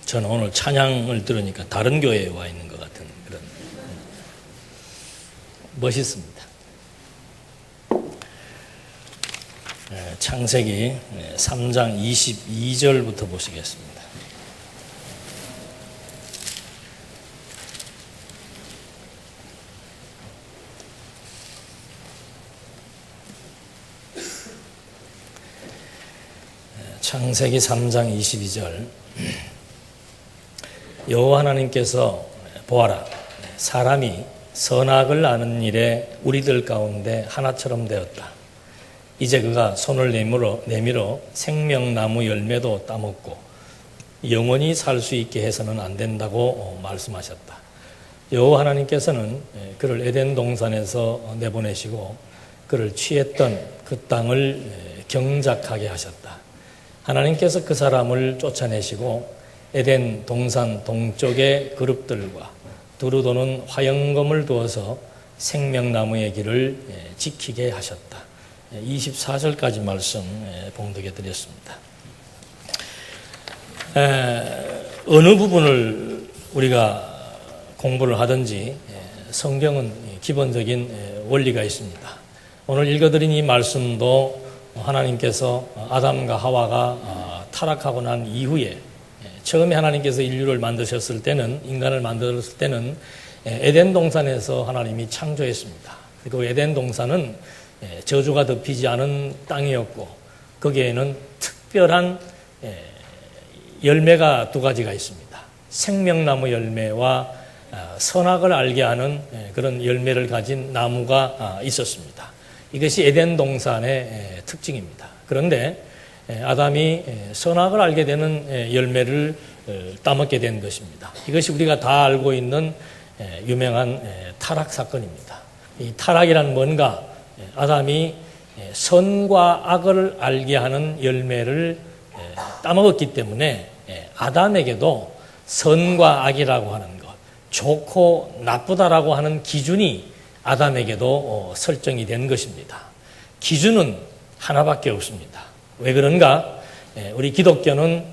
저는 오늘 찬양을 들으니까 다른 교회에 와 있는 것 같은 그런 멋있습니다. 창세기 3장 22절부터 보시겠습니다. 창세기 3장 22절. 여호와 하나님께서 보아라, 사람이 선악을 아는 일에 우리들 가운데 하나처럼 되었다. 이제 그가 손을 내밀어 생명나무 열매도 따먹고 영원히 살 수 있게 해서는 안 된다고 말씀하셨다. 여호와 하나님께서는 그를 에덴 동산에서 내보내시고 그를 취했던 그 땅을 경작하게 하셨다. 하나님께서 그 사람을 쫓아내시고 에덴 동산 동쪽의 그룹들과 두루 도는 화영검을 두어서 생명나무의 길을 지키게 하셨다. 24절까지 말씀 봉독해 드렸습니다. 어느 부분을 우리가 공부를 하든지 성경은 기본적인 원리가 있습니다. 오늘 읽어드린 이 말씀도 하나님께서 아담과 하와가 타락하고 난 이후에 처음에 하나님께서 인류를 만드셨을 때는, 인간을 만들었을 때는 에덴 동산에서 하나님이 창조했습니다. 그리고 에덴 동산은 저주가 덮이지 않은 땅이었고 거기에는 특별한 열매가 두 가지가 있습니다. 생명나무 열매와 선악을 알게 하는 그런 열매를 가진 나무가 있었습니다. 이것이 에덴 동산의 특징입니다. 그런데 아담이 선악을 알게 되는 열매를 따먹게 된 것입니다. 이것이 우리가 다 알고 있는 유명한 타락 사건입니다. 이 타락이란 뭔가, 아담이 선과 악을 알게 하는 열매를 따먹었기 때문에 아담에게도 선과 악이라고 하는 것, 좋고 나쁘다라고 하는 기준이 아담에게도 설정이 된 것입니다. 기준은 하나밖에 없습니다. 왜 그런가? 우리 기독교는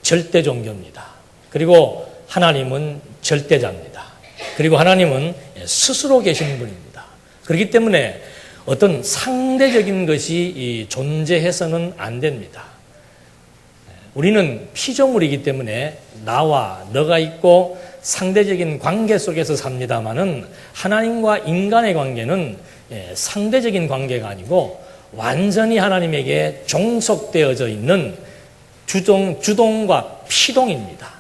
절대 종교입니다. 그리고 하나님은 절대자입니다. 그리고 하나님은 스스로 계신 분입니다. 그렇기 때문에 어떤 상대적인 것이 존재해서는 안 됩니다. 우리는 피조물이기 때문에 나와 너가 있고 상대적인 관계 속에서 삽니다마는 하나님과 인간의 관계는 상대적인 관계가 아니고 완전히 하나님에게 종속되어져 있는 주동과 피동입니다.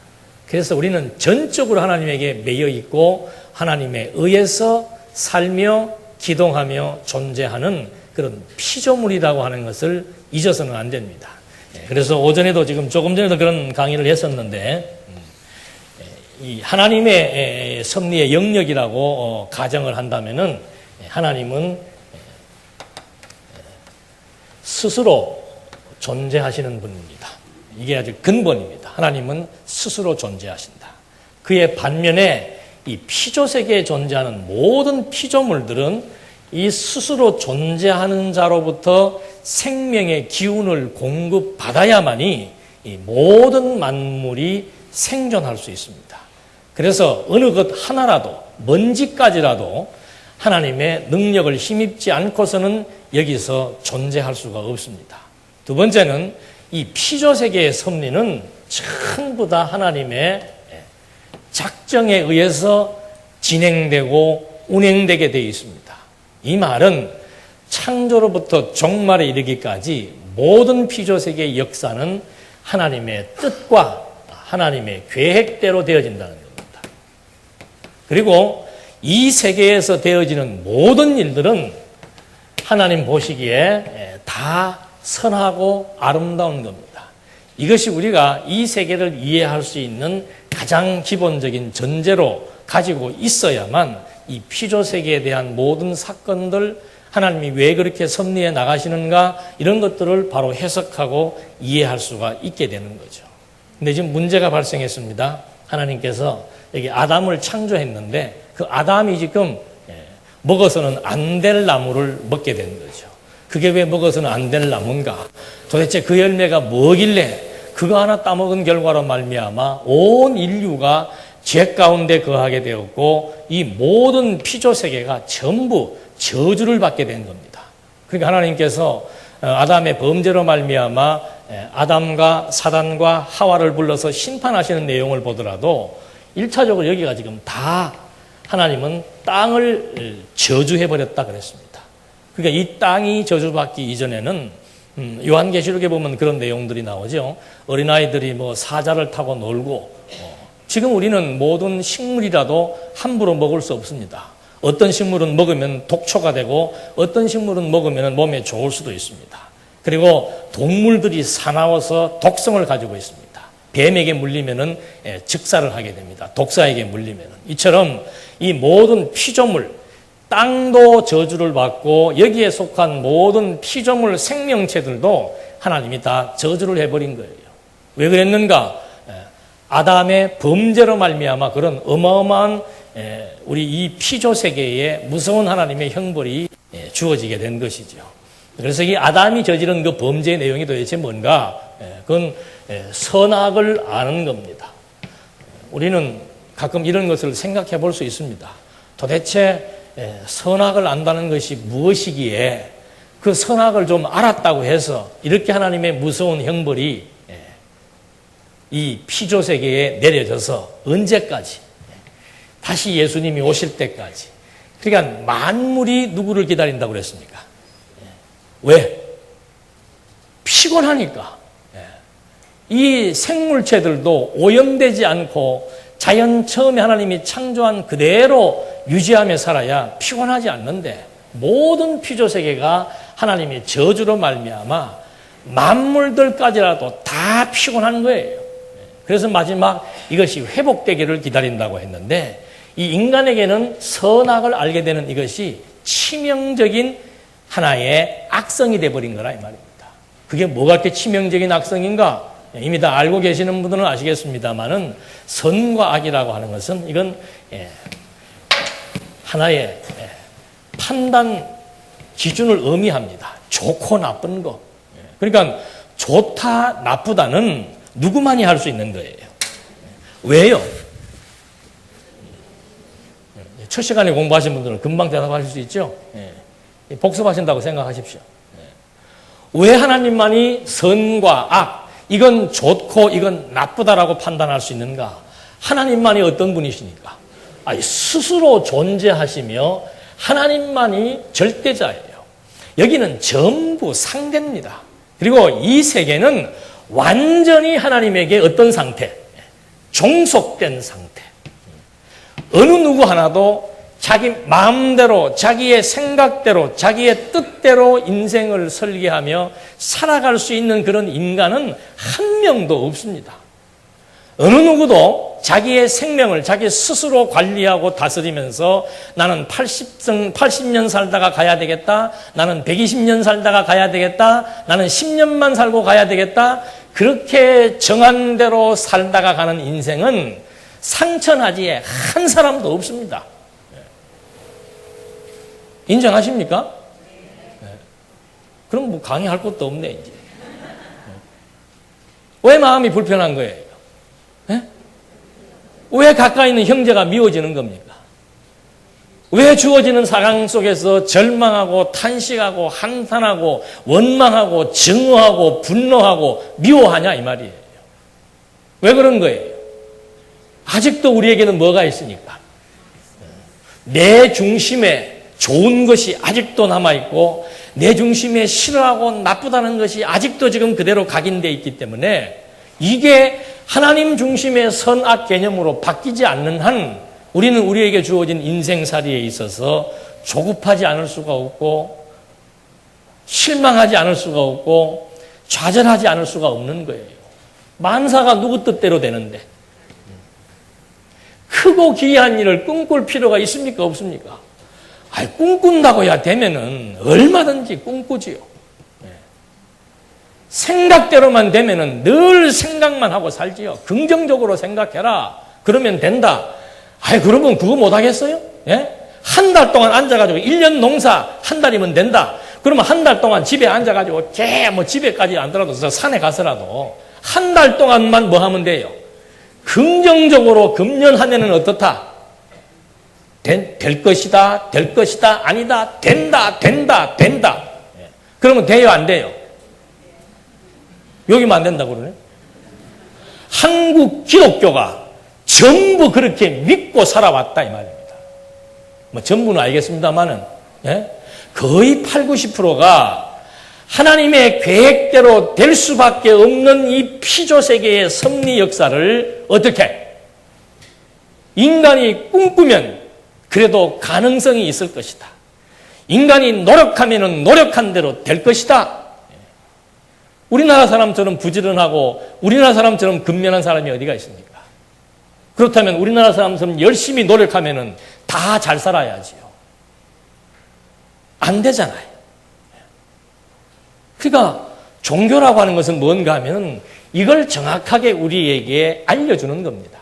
그래서 우리는 전적으로 하나님에게 매여 있고 하나님에 의해서 살며 기동하며 존재하는 그런 피조물이라고 하는 것을 잊어서는 안 됩니다. 그래서 오전에도 조금 전에도 그런 강의를 했었는데, 이 하나님의 섭리의 영역이라고 가정을 한다면은 하나님은 스스로 존재하시는 분입니다. 이게 아주 근본입니다. 하나님은 스스로 존재하신다. 그의 반면에 이 피조세계에 존재하는 모든 피조물들은 이 스스로 존재하는 자로부터 생명의 기운을 공급받아야만이 이 모든 만물이 생존할 수 있습니다. 그래서 어느 것 하나라도, 먼지까지라도 하나님의 능력을 힘입지 않고서는 여기서 존재할 수가 없습니다. 두 번째는 이 피조세계의 섭리는 전부 다 하나님의 작정에 의해서 진행되고 운행되게 되어 있습니다. 이 말은 창조로부터 종말에 이르기까지 모든 피조세계의 역사는 하나님의 뜻과 하나님의 계획대로 되어진다는 겁니다. 그리고 이 세계에서 되어지는 모든 일들은 하나님 보시기에 다 선하고 아름다운 겁니다. 이것이 우리가 이 세계를 이해할 수 있는 가장 기본적인 전제로 가지고 있어야만 이 피조세계에 대한 모든 사건들, 하나님이 왜 그렇게 섭리해 나가시는가, 이런 것들을 바로 해석하고 이해할 수가 있게 되는 거죠. 근데 지금 문제가 발생했습니다. 하나님께서 여기 아담을 창조했는데 그 아담이 지금 먹어서는 안 될 나무를 먹게 된 거죠. 그게 왜 먹어서는 안 될 나무인가? 도대체 그 열매가 뭐길래 그거 하나 따먹은 결과로 말미암아 온 인류가 죄 가운데 거하게 되었고 이 모든 피조 세계가 전부 저주를 받게 된 겁니다. 그러니까 하나님께서 아담의 범죄로 말미암아 아담과 사단과 하와를 불러서 심판하시는 내용을 보더라도 1차적으로 여기가 지금 다 하나님은 땅을 저주해버렸다 그랬습니다. 그러니까 이 땅이 저주받기 이전에는 요한계시록에 보면 그런 내용들이 나오죠. 어린아이들이 뭐 사자를 타고 놀고 지금 우리는 모든 식물이라도 함부로 먹을 수 없습니다. 어떤 식물은 먹으면 독초가 되고 어떤 식물은 먹으면 몸에 좋을 수도 있습니다. 그리고 동물들이 사나워서 독성을 가지고 있습니다. 뱀에게 물리면은 즉사를 하게 됩니다. 독사에게 물리면은. 이처럼 이 모든 피조물, 땅도 저주를 받고 여기에 속한 모든 피조물 생명체들도 하나님이 다 저주를 해버린 거예요. 왜 그랬는가? 아담의 범죄로 말미암아 그런 어마어마한 우리 이 피조 세계에 무서운 하나님의 형벌이 주어지게 된 것이죠. 그래서 이 아담이 저지른 그 범죄의 내용이 도대체 뭔가? 그건 선악을 아는 겁니다. 우리는 가끔 이런 것을 생각해 볼 수 있습니다. 도대체 선악을 안다는 것이 무엇이기에 그 선악을 좀 알았다고 해서 이렇게 하나님의 무서운 형벌이 이 피조 세계에 내려져서 언제까지? 다시 예수님이 오실 때까지. 그러니까 만물이 누구를 기다린다고 그랬습니까? 왜? 피곤하니까. 이 생물체들도 오염되지 않고 자연 처음에 하나님이 창조한 그대로 유지하며 살아야 피곤하지 않는데 모든 피조 세계가 하나님의 저주로 말미암아 만물들까지라도 다 피곤한 거예요. 그래서 마지막 이것이 회복되기를 기다린다고 했는데 이 인간에게는 선악을 알게 되는 이것이 치명적인 하나의 악성이 되어버린 거라 이 말입니다. 그게 뭐가 이렇게 치명적인 악성인가? 이미 다 알고 계시는 분들은 아시겠습니다만은 선과 악이라고 하는 것은 이건 하나의 판단 기준을 의미합니다. 좋고 나쁜 거. 그러니까 좋다 나쁘다는 누구만이 할 수 있는 거예요. 왜요? 첫 시간에 공부하신 분들은 금방 대답하실 수 있죠. 복습하신다고 생각하십시오. 왜 하나님만이 선과 악, 이건 좋고 이건 나쁘다라고 판단할 수 있는가? 하나님만이 어떤 분이시니까? 스스로 존재하시며 하나님만이 절대자예요. 여기는 전부 상대입니다. 그리고 이 세계는 완전히 하나님에게 어떤 상태? 종속된 상태. 어느 누구 하나도 자기 마음대로, 자기의 생각대로, 자기의 뜻대로 인생을 설계하며 살아갈 수 있는 그런 인간은 한 명도 없습니다. 어느 누구도 자기의 생명을 자기 스스로 관리하고 다스리면서 나는 80년 살다가 가야 되겠다. 나는 120년 살다가 가야 되겠다. 나는 10년만 살고 가야 되겠다. 그렇게 정한 대로 살다가 가는 인생은 상천하지에 한 사람도 없습니다. 인정하십니까? 그럼 뭐 강의할 것도 없네 이제. 왜 마음이 불편한 거예요? 왜 가까이 있는 형제가 미워지는 겁니까? 왜 주어지는 상황 속에서 절망하고 탄식하고 한탄하고 원망하고 증오하고 분노하고 미워하냐 이 말이에요. 왜 그런 거예요? 아직도 우리에게는 뭐가 있으니까? 내 중심에 좋은 것이 아직도 남아있고 내 중심에 싫어하고 나쁘다는 것이 아직도 지금 그대로 각인되어 있기 때문에 이게 하나님 중심의 선악 개념으로 바뀌지 않는 한 우리는 우리에게 주어진 인생살이에 있어서 조급하지 않을 수가 없고 실망하지 않을 수가 없고 좌절하지 않을 수가 없는 거예요. 만사가 누구 뜻대로 되는데 크고 기이한 일을 꿈꿀 필요가 있습니까? 없습니까? 꿈꾼다고야 되면은 얼마든지 꿈꾸지요. 생각대로만 되면은 늘 생각만 하고 살지요. 긍정적으로 생각해라. 그러면 된다. 그러면 그거 못 하겠어요? 한 달 동안 앉아가지고 1년 농사 한 달이면 된다. 그러면 한 달 동안 집에 앉아가지고 집에까지 안 들어도 산에 가서라도 한 달 동안만 뭐 하면 돼요? 긍정적으로 금년 한 해는 어떻다? 될 것이다, 될 것이다, 아니다, 된다, 된다, 된다. 그러면 돼요, 안 돼요? 여기만 안 된다고 그러네. 한국 기독교가 전부 그렇게 믿고 살아왔다 이 말입니다. 뭐 전부는 알겠습니다만은 거의 8, 90%가 하나님의 계획대로 될 수밖에 없는 이 피조 세계의 섭리 역사를 어떻게 인간이 꿈꾸면 그래도 가능성이 있을 것이다. 인간이 노력하면 노력한 대로 될 것이다. 우리나라 사람처럼 부지런하고 우리나라 사람처럼 근면한 사람이 어디가 있습니까? 그렇다면 우리나라 사람처럼 열심히 노력하면 다 잘 살아야지요. 안 되잖아요. 그러니까 종교라고 하는 것은 뭔가 하면 이걸 정확하게 우리에게 알려주는 겁니다.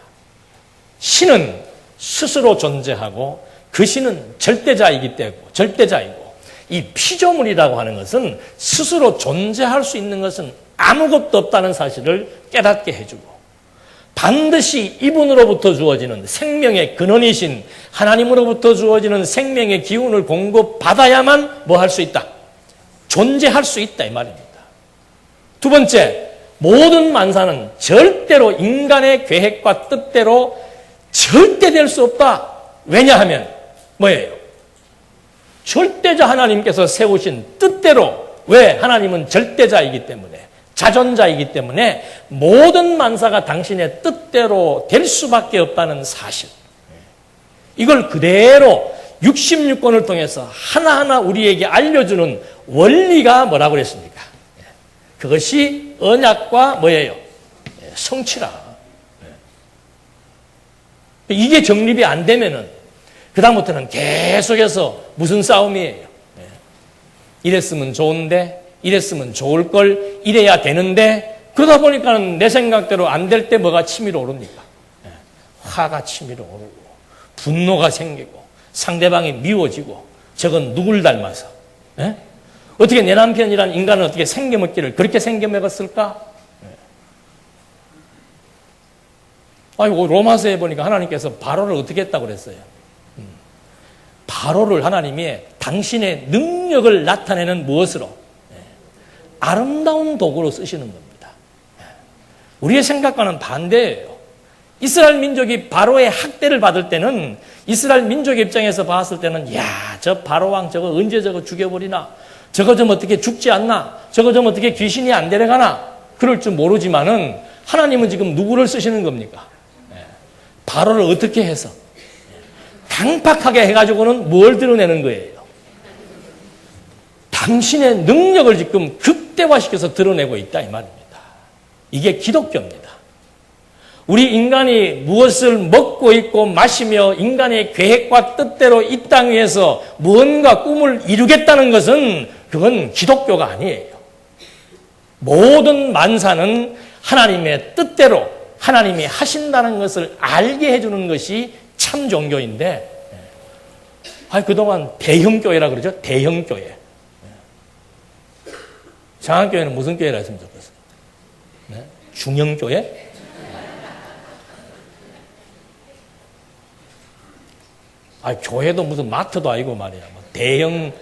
신은 스스로 존재하고 그 신은 절대자이고 이 피조물이라고 하는 것은 스스로 존재할 수 있는 것은 아무것도 없다는 사실을 깨닫게 해주고 반드시 이분으로부터 주어지는 생명의 근원이신 하나님으로부터 주어지는 생명의 기운을 공급받아야만 뭐 할 수 있다? 존재할 수 있다 이 말입니다. 두 번째, 모든 만사는 절대로 인간의 계획과 뜻대로 절대 될 수 없다. 왜냐하면 뭐예요? 절대자 하나님께서 세우신 뜻대로 왜? 하나님은 절대자이기 때문에 자존자이기 때문에 모든 만사가 당신의 뜻대로 될 수밖에 없다는 사실. 이걸 그대로 66권을 통해서 하나하나 우리에게 알려주는 원리가 뭐라고 그랬습니까? 그것이 언약과 뭐예요? 성취라. 이게 정립이 안 되면은 그다음부터는 계속해서 무슨 싸움이에요? 이랬으면 좋은데, 이랬으면 좋을 걸, 이래야 되는데, 그러다 보니까는 내 생각대로 안 될 때 뭐가 치밀어 오릅니까? 화가 치밀어 오르고, 분노가 생기고, 상대방이 미워지고, 저건 누굴 닮아서? 어떻게 내 남편이란 인간은 어떻게 생겨먹기를 그렇게 생겨먹었을까? 아이고, 로마서에 보니까 하나님께서 바로를 어떻게 했다고 그랬어요? 바로를 하나님이 당신의 능력을 나타내는 무엇으로? 아름다운 도구로 쓰시는 겁니다. 우리의 생각과는 반대예요. 이스라엘 민족이 바로의 학대를 받을 때는 이스라엘 민족 입장에서 봤을 때는 야, 저 바로왕 저거 언제 저거 죽여버리나? 저거 좀 어떻게 죽지 않나? 저거 좀 어떻게 귀신이 안 데려가나? 그럴 줄 모르지만은 하나님은 지금 누구를 쓰시는 겁니까? 바로를 어떻게 해서? 강팍하게 해가지고는 뭘 드러내는 거예요? 당신의 능력을 지금 극대화시켜서 드러내고 있다 이 말입니다. 이게 기독교입니다. 우리 인간이 무엇을 먹고 있고 마시며 인간의 계획과 뜻대로 이 땅 위에서 무언가 꿈을 이루겠다는 것은 그건 기독교가 아니에요. 모든 만사는 하나님의 뜻대로 하나님이 하신다는 것을 알게 해주는 것이 참 종교인데, 그동안 대형교회라 그러죠? 대형교회. 장학교회는 무슨 교회라 했으면 좋겠어요? 중형교회? 교회도 무슨 마트도 아니고 말이야. 대형,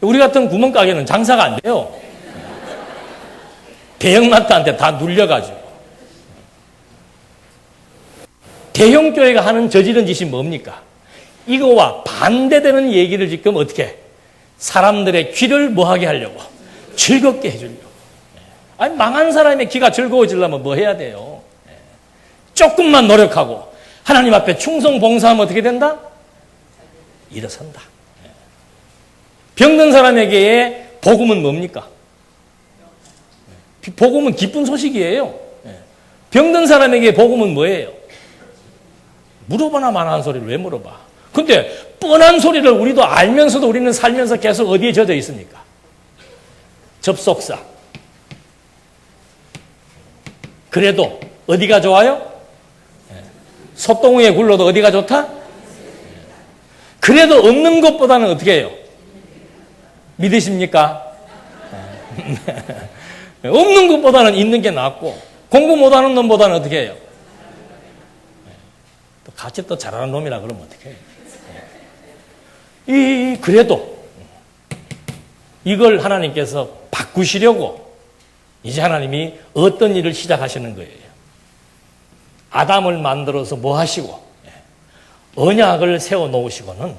우리 같은 구멍가게는 장사가 안 돼요. 대형마트한테 다 눌려가지고. 대형교회가 하는 저지른 짓이 뭡니까? 이거와 반대되는 얘기를 지금 어떻게 사람들의 귀를 뭐하게 하려고? 즐겁게 해주려고. 망한 사람의 귀가 즐거워지려면 뭐 해야 돼요? 조금만 노력하고 하나님 앞에 충성 봉사하면 어떻게 된다? 일어선다. 병든 사람에게 복음은 뭡니까? 복음은 기쁜 소식이에요. 병든 사람에게 복음은 뭐예요? 물어보나 마나한 소리를 왜 물어봐? 근데 뻔한 소리를 우리도 알면서도 우리는 살면서 계속 어디에 젖어 있습니까? 접속사. 그래도 어디가 좋아요? 소똥 위에 굴러도 어디가 좋다? 그래도 없는 것보다는 어떻게 해요? 믿으십니까? 없는 것보다는 있는 게 낫고, 공부 못하는 놈보다는 어떻게 해요? 또 같이 또 잘하는 놈이라 그러면 어떻게 해요? 그래도 이걸 하나님께서 바꾸시려고 이제 하나님이 어떤 일을 시작하시는 거예요. 아담을 만들어서 뭐 하시고, 언약을 세워 놓으시고는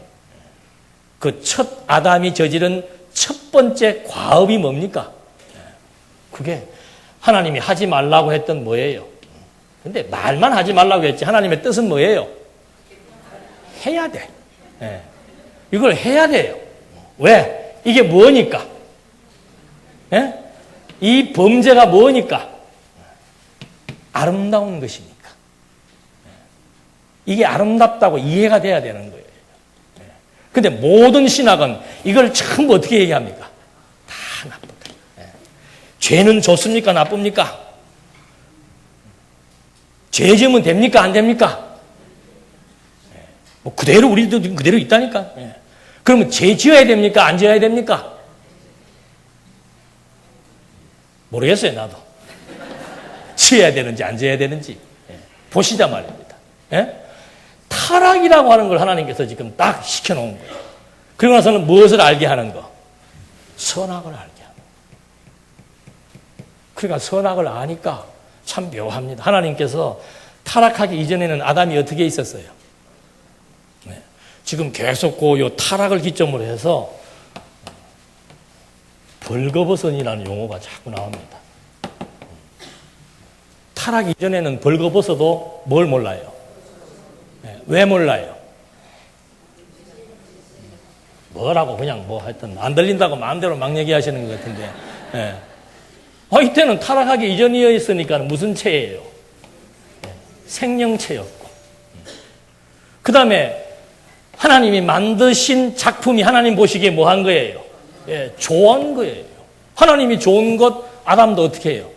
그 첫 아담이 저지른 첫 번째 과업이 뭡니까? 그게 하나님이 하지 말라고 했던 뭐예요? 근데 말만 하지 말라고 했지 하나님의 뜻은 뭐예요? 해야 돼. 이걸 해야 돼요. 왜? 이게 뭐니까? 이 범죄가 뭐니까? 아름다운 것이니까. 이게 아름답다고 이해가 돼야 되는 거예요. 근데 모든 신학은 이걸 전부 어떻게 얘기합니까? 다 나쁘다. 죄는 좋습니까? 나쁩니까? 죄 지으면 됩니까? 안 됩니까? 뭐 그대로 우리도 그대로 있다니까. 그러면 죄 지어야 됩니까? 안 지어야 됩니까? 모르겠어요, 나도. 지어야 되는지 안 지어야 되는지 보시자 말입니다. 타락이라고 하는 걸 하나님께서 지금 딱 시켜놓은 거예요. 그리고 나서는 무엇을 알게 하는 거? 선악을 알게 하는 거. 그러니까 선악을 아니까 참 묘합니다. 하나님께서 타락하기 이전에는 아담이 어떻게 있었어요? 지금 계속 요 타락을 기점으로 해서 벌거벗은이라는 용어가 자꾸 나옵니다. 타락 이전에는 벌거벗어도 뭘 몰라요? 왜 몰라요? 뭐라고 그냥 뭐 하여튼 안 들린다고 마음대로 막 얘기하시는 것 같은데, 이때는 타락하기 이전이었으니까 무슨 체예요? 생명체였고, 그 다음에 하나님이 만드신 작품이 하나님 보시기에 뭐 한 거예요? 좋아한 거예요. 하나님이 좋은 것 아담도 어떻게 해요?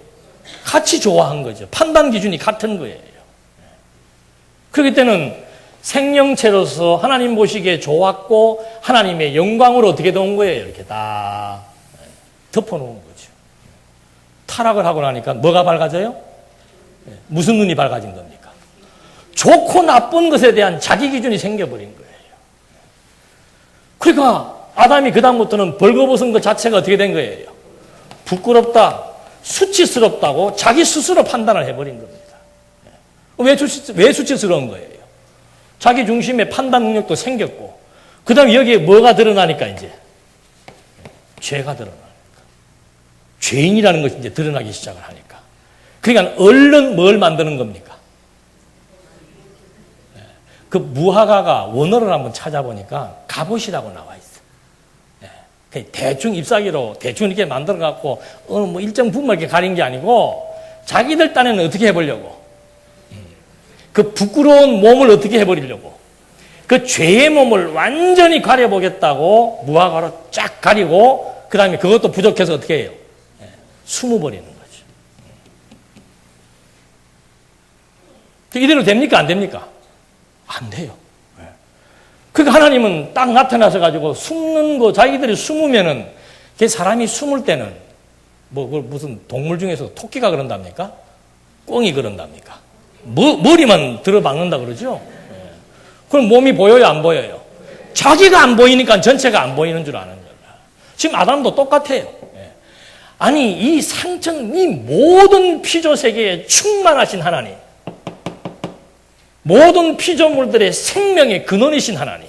같이 좋아한 거죠. 판단 기준이 같은 거예요. 그렇기 때는 생명체로서 하나님 보시기에 좋았고 하나님의 영광으로 어떻게 된 거예요? 이렇게 다 덮어놓은 거죠. 타락을 하고 나니까 뭐가 밝아져요? 무슨 눈이 밝아진 겁니까? 좋고 나쁜 것에 대한 자기 기준이 생겨버린 거예요. 그러니까 아담이 그 다음부터는 벌거벗은 것 자체가 어떻게 된 거예요? 부끄럽다, 수치스럽다고 자기 스스로 판단을 해버린 겁니다. 왜 수치스러운 거예요? 자기 중심의 판단 능력도 생겼고, 그 다음에 여기에 뭐가 드러나니까 이제? 죄가 드러나니까. 죄인이라는 것이 이제 드러나기 시작을 하니까. 그러니까 얼른 뭘 만드는 겁니까? 그 무화과가 원어를 한번 찾아보니까 갑옷이라고 나와 있어. 대충 잎사귀로 대충 이렇게 만들어갖고 어느 뭐 일정 부분만 이렇게 가린 게 아니고 자기들 딴에는 어떻게 해보려고? 그 부끄러운 몸을 어떻게 해버리려고? 그 죄의 몸을 완전히 가려보겠다고 무화과로 쫙 가리고 그 다음에 그것도 부족해서 어떻게 해요? 숨어버리는 거죠. 이대로 됩니까? 안 됩니까? 안 돼요. 그러니까 하나님은 딱 나타나서 가지고 숨는 거, 자기들이 숨으면은, 사람이 숨을 때는, 무슨 동물 중에서 토끼가 그런답니까? 꿩이 그런답니까? 머리만 들어박는다 그러죠? 그럼 몸이 보여요? 안 보여요? 자기가 안 보이니까 전체가 안 보이는 줄 아는 거예요. 지금 아담도 똑같아요. 아니, 이 상천, 이 모든 피조 세계에 충만하신 하나님, 모든 피조물들의 생명의 근원이신 하나님,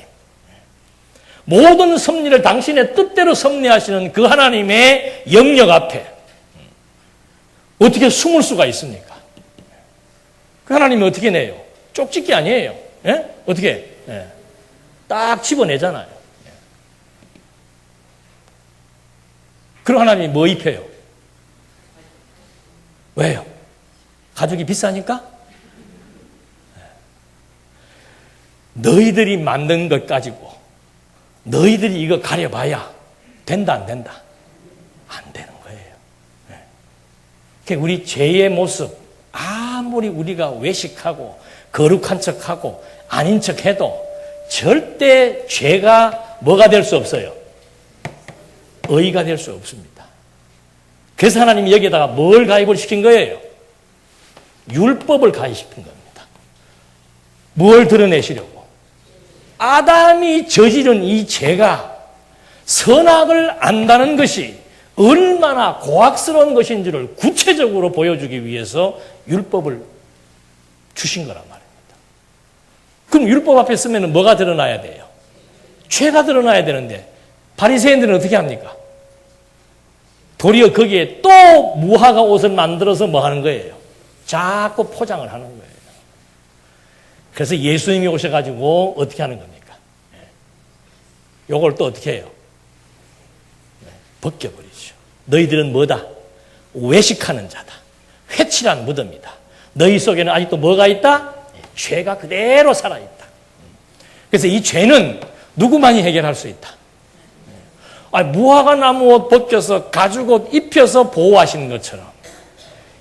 모든 섭리를 당신의 뜻대로 섭리하시는 그 하나님의 영역 앞에 어떻게 숨을 수가 있습니까? 그 하나님이 어떻게 내요? 쪽집기 아니에요. 어떻게? 딱 집어내잖아요. 그럼 하나님이 뭐 입혀요? 왜요? 가죽이 비싸니까? 너희들이 만든 것 가지고 너희들이 이거 가려봐야 된다 안 된다? 안 되는 거예요. 우리 죄의 모습 아무리 우리가 외식하고 거룩한 척하고 아닌 척해도 절대 죄가 뭐가 될 수 없어요? 의가 될 수 없습니다. 그래서 하나님이 여기에다가 뭘 가입을 시킨 거예요? 율법을 가입시킨 겁니다. 뭘 드러내시려고? 아담이 저지른 이 죄가 선악을 안다는 것이 얼마나 고악스러운 것인지를 구체적으로 보여주기 위해서 율법을 주신 거란 말입니다. 그럼 율법 앞에 쓰면 뭐가 드러나야 돼요? 죄가 드러나야 되는데 바리새인들은 어떻게 합니까? 도리어 거기에 또 무화과 옷을 만들어서 뭐 하는 거예요? 자꾸 포장을 하는 거예요. 그래서 예수님이 오셔가지고 어떻게 하는 겁니까? 요걸 또 어떻게 해요? 벗겨버리죠. 너희들은 뭐다? 외식하는 자다. 회칠한 무덤이다. 너희 속에는 아직도 뭐가 있다? 죄가 그대로 살아있다. 그래서 이 죄는 누구만이 해결할 수 있다? 무화과 나무 옷 벗겨서 가죽옷 입혀서 보호하시는 것처럼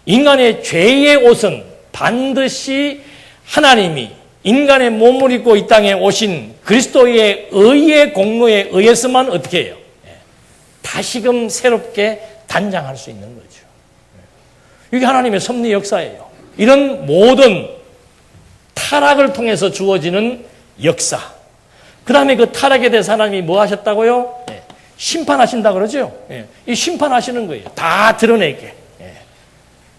인간의 죄의 옷은 반드시 하나님이 인간의 몸을 입고 이 땅에 오신 그리스도의 의의 공로에 의해서만 어떻게 해요? 다시금 새롭게 단장할 수 있는 거죠. 이게 하나님의 섭리 역사예요. 이런 모든 타락을 통해서 주어지는 역사. 그 다음에 그 타락에 대해서 하나님이 뭐 하셨다고요? 심판하신다 그러죠? 이 심판하시는 거예요. 다 드러내게.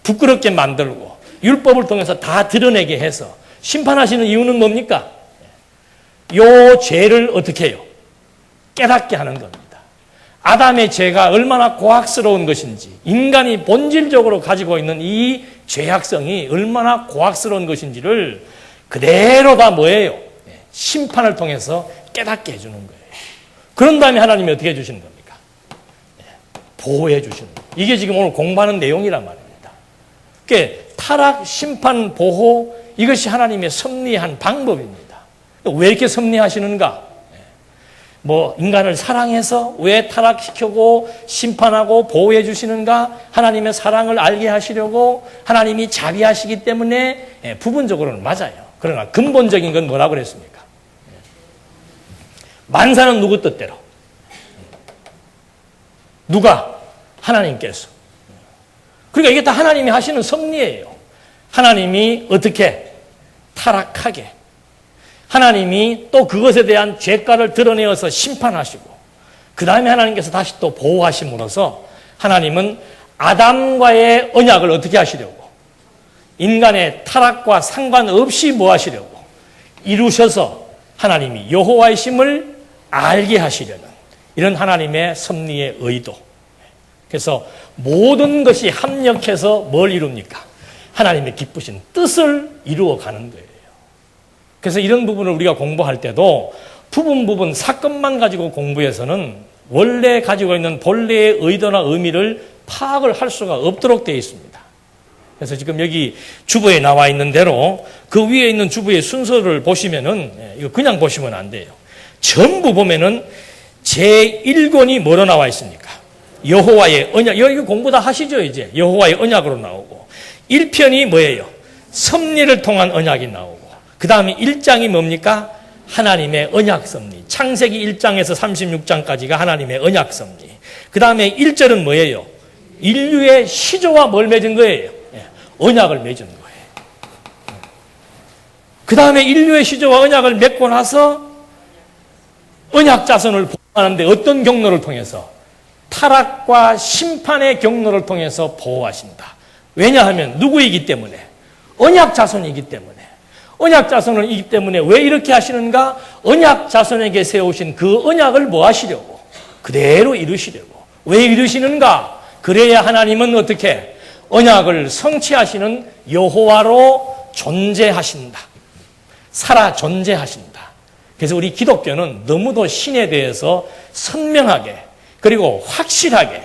부끄럽게 만들고 율법을 통해서 다 드러내게 해서 심판하시는 이유는 뭡니까? 요 죄를 어떻게 해요? 깨닫게 하는 겁니다. 아담의 죄가 얼마나 고악스러운 것인지, 인간이 본질적으로 가지고 있는 이 죄악성이 얼마나 고악스러운 것인지를 그대로 다 뭐예요? 심판을 통해서 깨닫게 해주는 거예요. 그런 다음에 하나님이 어떻게 해주시는 겁니까? 보호해 주시는 거예요. 이게 지금 오늘 공부하는 내용이란 말입니다. 그러니까 타락, 심판, 보호, 이것이 하나님의 섭리한 방법입니다. 왜 이렇게 섭리하시는가? 인간을 사랑해서 왜 타락시키고 심판하고 보호해 주시는가? 하나님의 사랑을 알게 하시려고 하나님이 자비하시기 때문에 부분적으로는 맞아요. 그러나 근본적인 건 뭐라고 그랬습니까? 만사는 누구 뜻대로? 누가? 하나님께서. 그러니까 이게 다 하나님이 하시는 섭리예요. 하나님이 어떻게? 타락하게. 하나님이 또 그것에 대한 죄가를 드러내어서 심판하시고 그 다음에 하나님께서 다시 또 보호하심으로써 하나님은 아담과의 언약을 어떻게 하시려고? 인간의 타락과 상관없이 뭐 하시려고? 이루셔서 하나님이 여호와의 심을 알게 하시려는 이런 하나님의 섭리의 의도. 그래서 모든 것이 합력해서 뭘 이룹니까? 하나님의 기쁘신 뜻을 이루어가는 거예요. 그래서 이런 부분을 우리가 공부할 때도 부분 사건만 가지고 공부해서는 원래 가지고 있는 본래의 의도나 의미를 파악을 할 수가 없도록 되어 있습니다. 그래서 지금 여기 주보에 나와 있는 대로 그 위에 있는 주보의 순서를 보시면은 이거 그냥 보시면 안 돼요. 전부 보면은 제1권이 뭐로 나와 있습니까? 여호와의 언약. 여기 공부 다 하시죠, 이제. 여호와의 언약으로 나오고. 1편이 뭐예요? 섭리를 통한 언약이 나오고. 그 다음에 1장이 뭡니까? 하나님의 언약 섭리. 창세기 1장에서 36장까지가 하나님의 언약 섭리. 그 다음에 1절은 뭐예요? 인류의 시조와 뭘 맺은 거예요? 언약을 맺은 거예요. 그 다음에 인류의 시조와 언약을 맺고 나서 언약 자손을 보호하는데 어떤 경로를 통해서? 타락과 심판의 경로를 통해서 보호하신다. 왜냐하면 누구이기 때문에? 언약 자손이기 때문에. 언약 자손이기 때문에 왜 이렇게 하시는가? 언약 자손에게 세우신 그 언약을 뭐 하시려고? 그대로 이루시려고. 왜 이루시는가? 그래야 하나님은 어떻게? 언약을 성취하시는 여호와로 존재하신다. 살아 존재하신다. 그래서 우리 기독교는 너무도 신에 대해서 선명하게 그리고 확실하게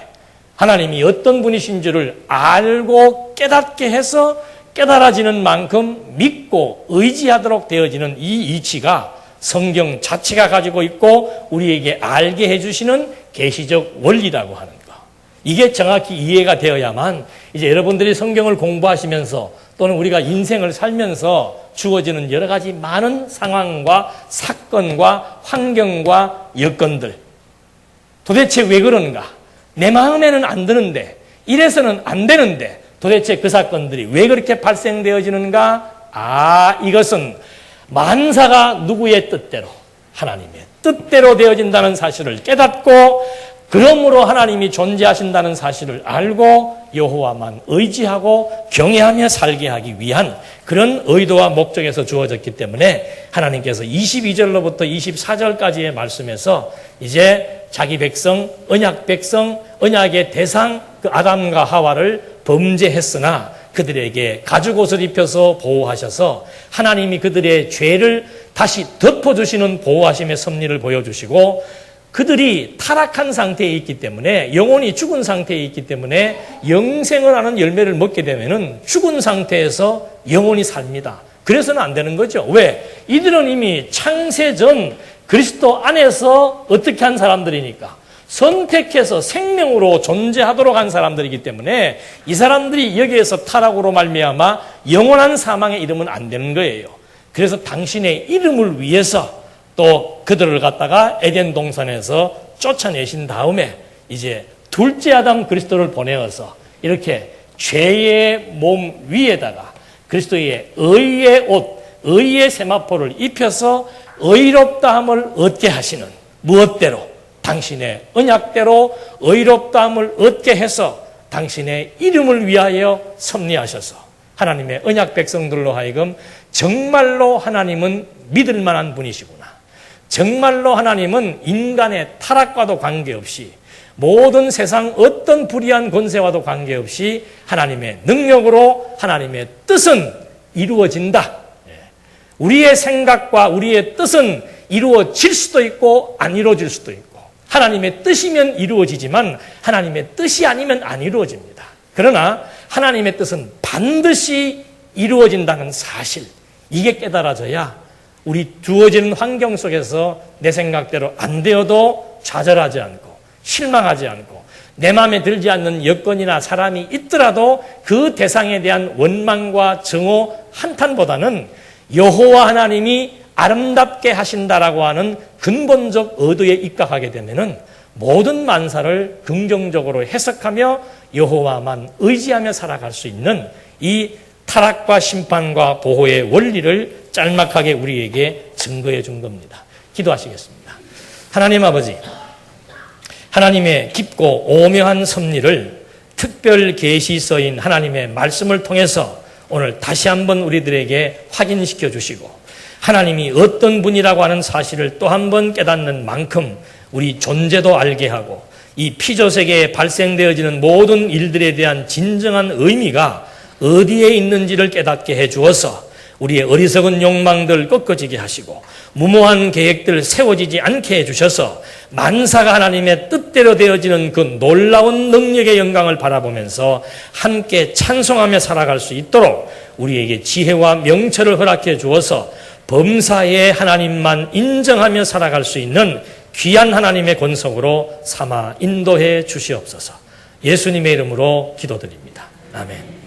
하나님이 어떤 분이신 줄을 알고 깨닫게 해서 깨달아지는 만큼 믿고 의지하도록 되어지는 이 이치가 성경 자체가 가지고 있고 우리에게 알게 해주시는 계시적 원리라고 하는 거. 이게 정확히 이해가 되어야만 이제 여러분들이 성경을 공부하시면서 또는 우리가 인생을 살면서 주어지는 여러 가지 많은 상황과 사건과 환경과 여건들. 도대체 왜 그런가? 내 마음에는 안 드는데 이래서는 안 되는데 도대체 그 사건들이 왜 그렇게 발생되어지는가? 이것은 만사가 누구의 뜻대로, 하나님의 뜻대로 되어진다는 사실을 깨닫고, 그러므로 하나님이 존재하신다는 사실을 알고 여호와만 의지하고 경외하며 살게 하기 위한 그런 의도와 목적에서 주어졌기 때문에 하나님께서 22절로부터 24절까지의 말씀에서 이제 자기 백성, 언약 백성, 언약의 대상 그 아담과 하와를 범죄했으나 그들에게 가죽옷을 입혀서 보호하셔서 하나님이 그들의 죄를 다시 덮어주시는 보호하심의 섭리를 보여주시고, 그들이 타락한 상태에 있기 때문에, 영혼이 죽은 상태에 있기 때문에 영생을 하는 열매를 먹게 되면은 죽은 상태에서 영혼이 삽니다. 그래서는 안 되는 거죠. 왜? 이들은 이미 창세 전 그리스도 안에서 어떻게 한 사람들이니까, 선택해서 생명으로 존재하도록 한 사람들이기 때문에 이 사람들이 여기에서 타락으로 말미암아 영원한 사망에 이르면 안 되는 거예요. 그래서 당신의 이름을 위해서 또 그들을 갖다가 에덴 동산에서 쫓아내신 다음에 이제 둘째 아담 그리스도를 보내어서 이렇게 죄의 몸 위에다가 그리스도의 의의 옷, 의의 세마포를 입혀서 의롭다함을 얻게 하시는, 무엇대로? 당신의 언약대로 의롭다함을 얻게 해서 당신의 이름을 위하여 섭리하셔서 하나님의 언약 백성들로 하여금 정말로 하나님은 믿을 만한 분이시구나, 정말로 하나님은 인간의 타락과도 관계없이, 모든 세상 어떤 불의한 권세와도 관계없이 하나님의 능력으로 하나님의 뜻은 이루어진다. 우리의 생각과 우리의 뜻은 이루어질 수도 있고 안 이루어질 수도 있고, 하나님의 뜻이면 이루어지지만 하나님의 뜻이 아니면 안 이루어집니다. 그러나 하나님의 뜻은 반드시 이루어진다는 사실, 이게 깨달아져야 우리 주어지는 환경 속에서 내 생각대로 안 되어도 좌절하지 않고 실망하지 않고, 내 마음에 들지 않는 여건이나 사람이 있더라도 그 대상에 대한 원망과 증오, 한탄보다는 여호와 하나님이 아름답게 하신다라고 하는 근본적 의도에 입각하게 되면은 모든 만사를 긍정적으로 해석하며 여호와만 의지하며 살아갈 수 있는 이 타락과 심판과 보호의 원리를 짤막하게 우리에게 증거해 준 겁니다. 기도하시겠습니다. 하나님 아버지, 하나님의 깊고 오묘한 섭리를 특별 계시서인 하나님의 말씀을 통해서 오늘 다시 한번 우리들에게 확인시켜 주시고, 하나님이 어떤 분이라고 하는 사실을 또 한 번 깨닫는 만큼 우리 존재도 알게 하고, 이 피조세계에 발생되어지는 모든 일들에 대한 진정한 의미가 어디에 있는지를 깨닫게 해 주어서 우리의 어리석은 욕망들 꺾어지게 하시고, 무모한 계획들 세워지지 않게 해 주셔서 만사가 하나님의 뜻대로 되어지는 그 놀라운 능력의 영광을 바라보면서 함께 찬송하며 살아갈 수 있도록 우리에게 지혜와 명철을 허락해 주어서 범사에 하나님만 인정하며 살아갈 수 있는 귀한 하나님의 권속으로 삼아 인도해 주시옵소서. 예수님의 이름으로 기도드립니다. 아멘.